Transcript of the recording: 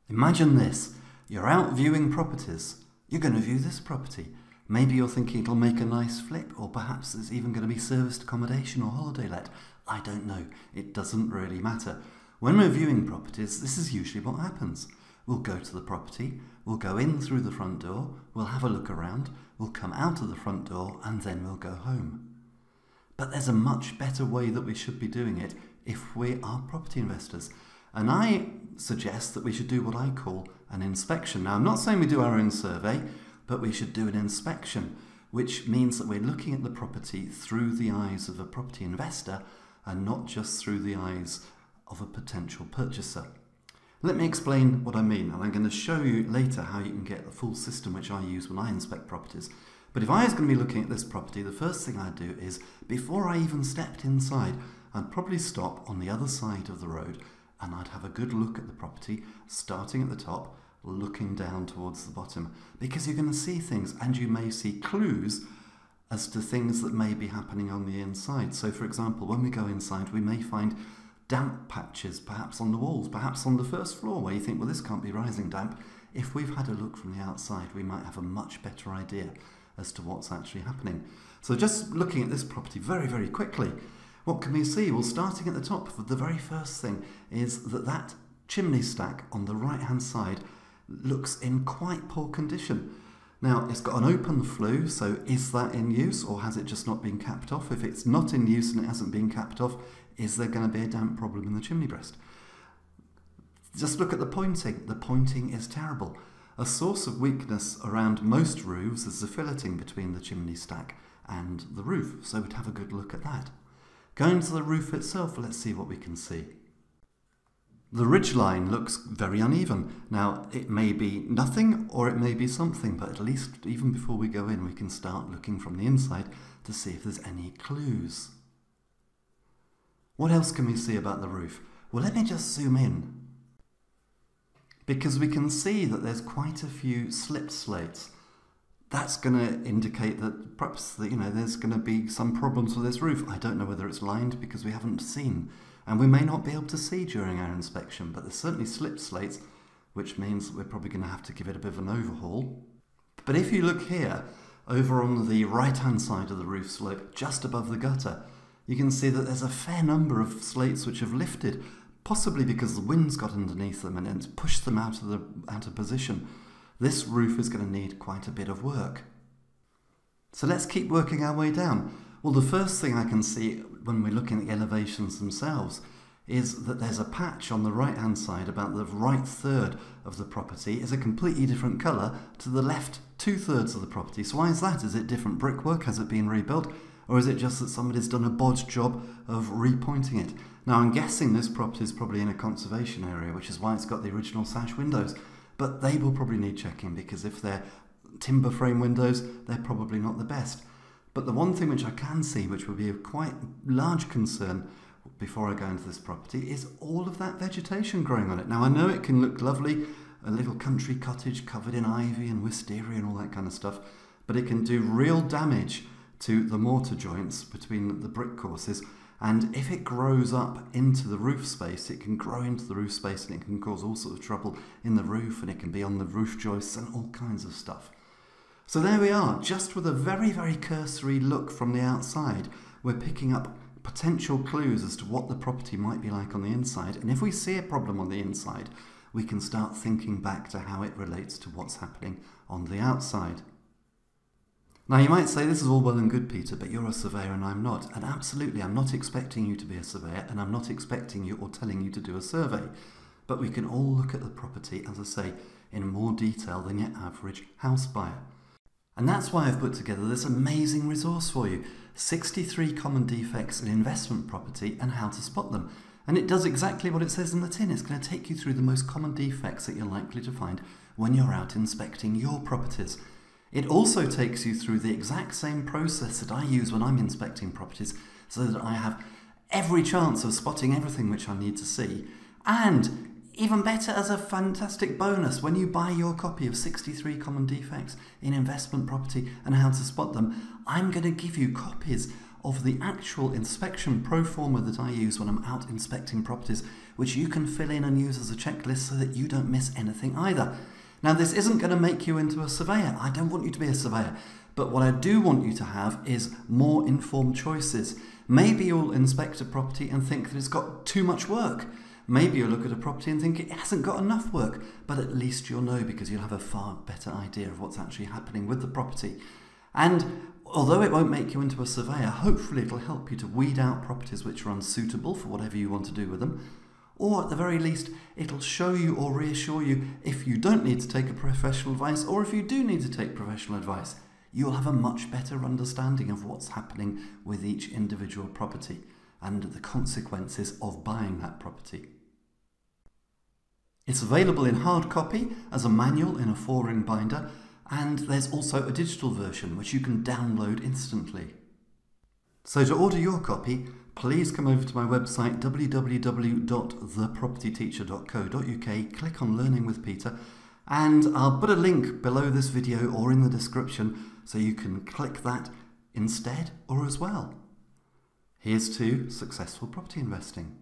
Imagine this, you're out viewing properties. You're going to view this property. Maybe you're thinking it'll make a nice flip, or perhaps there's even going to be serviced accommodation or holiday let. I don't know, it doesn't really matter. When we're viewing properties, this is usually what happens. We'll go to the property, we'll go in through the front door, we'll have a look around, we'll come out of the front door, and then we'll go home. But there's a much better way that we should be doing it if we are property investors. And I suggest that we should do what I call an inspection. Now, I'm not saying we do our own survey, but we should do an inspection, which means that we're looking at the property through the eyes of a property investor and not just through the eyes of a potential purchaser. Let me explain what I mean, and I'm going to show you later how you can get the full system which I use when I inspect properties. But if I was going to be looking at this property, the first thing I'd do is, before I even stepped inside, I'd probably stop on the other side of the road and I'd have a good look at the property, starting at the top, looking down towards the bottom, because you're going to see things and you may see clues as to things that may be happening on the inside. So for example, when we go inside, we may find damp patches, perhaps on the walls, perhaps on the first floor, where you think, well, this can't be rising damp. If we've had a look from the outside, we might have a much better idea as to what's actually happening. So just looking at this property very, very quickly, what can we see? Well, starting at the top, the very first thing is that chimney stack on the right-hand side looks in quite poor condition. Now, it's got an open flue, so is that in use, or has it just not been capped off? If it's not in use and it hasn't been capped off, is there going to be a damp problem in the chimney breast? Just look at the pointing. The pointing is terrible. A source of weakness around most roofs is the filleting between the chimney stack and the roof, so we'd have a good look at that. Going to the roof itself, let's see what we can see. The ridgeline looks very uneven. Now, it may be nothing or it may be something, but at least even before we go in, we can start looking from the inside to see if there's any clues. What else can we see about the roof? Well, let me just zoom in, because we can see that there's quite a few slipped slates. That's going to indicate that perhaps there's going to be some problems with this roof. I don't know whether it's lined because we haven't seen, and we may not be able to see during our inspection, but there's certainly slipped slates, which means that we're probably going to have to give it a bit of an overhaul. But if you look here, over on the right-hand side of the roof slope, just above the gutter, you can see that there's a fair number of slates which have lifted, possibly because the wind's got underneath them and it's pushed them out of position. This roof is going to need quite a bit of work. So let's keep working our way down. Well, the first thing I can see when we're looking at the elevations themselves is that there's a patch on the right-hand side, about the right third of the property is a completely different colour to the left two-thirds of the property. So why is that? Is it different brickwork? Has it been rebuilt? Or is it just that somebody's done a bodged job of repointing it? Now, I'm guessing this property is probably in a conservation area, which is why it's got the original sash windows. But they will probably need checking, because if they're timber frame windows, they're probably not the best. But the one thing which I can see, which would be a quite large concern before I go into this property, is all of that vegetation growing on it. Now, I know it can look lovely, a little country cottage covered in ivy and wisteria and all that kind of stuff, but it can do real damage to the mortar joints between the brick courses. And if it grows up into the roof space, it can grow into the roof space and it can cause all sorts of trouble in the roof, and it can be on the roof joists and all kinds of stuff. So there we are, just with a very, very cursory look from the outside, we're picking up potential clues as to what the property might be like on the inside. And if we see a problem on the inside, we can start thinking back to how it relates to what's happening on the outside. Now, you might say, this is all well and good, Peter, but you're a surveyor and I'm not. And absolutely, I'm not expecting you to be a surveyor, and I'm not expecting you or telling you to do a survey. But we can all look at the property, as I say, in more detail than your average house buyer. And that's why I've put together this amazing resource for you, 63 common defects in investment property and how to spot them. And it does exactly what it says in the tin. It's going to take you through the most common defects that you're likely to find when you're out inspecting your properties. It also takes you through the exact same process that I use when I'm inspecting properties, so that I have every chance of spotting everything which I need to see. And even better, as a fantastic bonus, when you buy your copy of 63 Common Defects in Investment Property and How to Spot Them, I'm going to give you copies of the actual inspection pro forma that I use when I'm out inspecting properties, which you can fill in and use as a checklist so that you don't miss anything either. Now, this isn't going to make you into a surveyor. I don't want you to be a surveyor. But what I do want you to have is more informed choices. Maybe you'll inspect a property and think that it's got too much work. Maybe you'll look at a property and think it hasn't got enough work, but at least you'll know because you'll have a far better idea of what's actually happening with the property. And although it won't make you into a surveyor, hopefully it'll help you to weed out properties which are unsuitable for whatever you want to do with them. Or at the very least, it'll show you or reassure you if you don't need to take a professional advice, or if you do need to take professional advice. You'll have a much better understanding of what's happening with each individual property and the consequences of buying that property. It's available in hard copy as a manual in a 4-ring binder, and there's also a digital version which you can download instantly. So to order your copy, please come over to my website www.thepropertyteacher.co.uk, click on Learning with Peter, and I'll put a link below this video or in the description so you can click that instead or as well. Here's to successful property investing.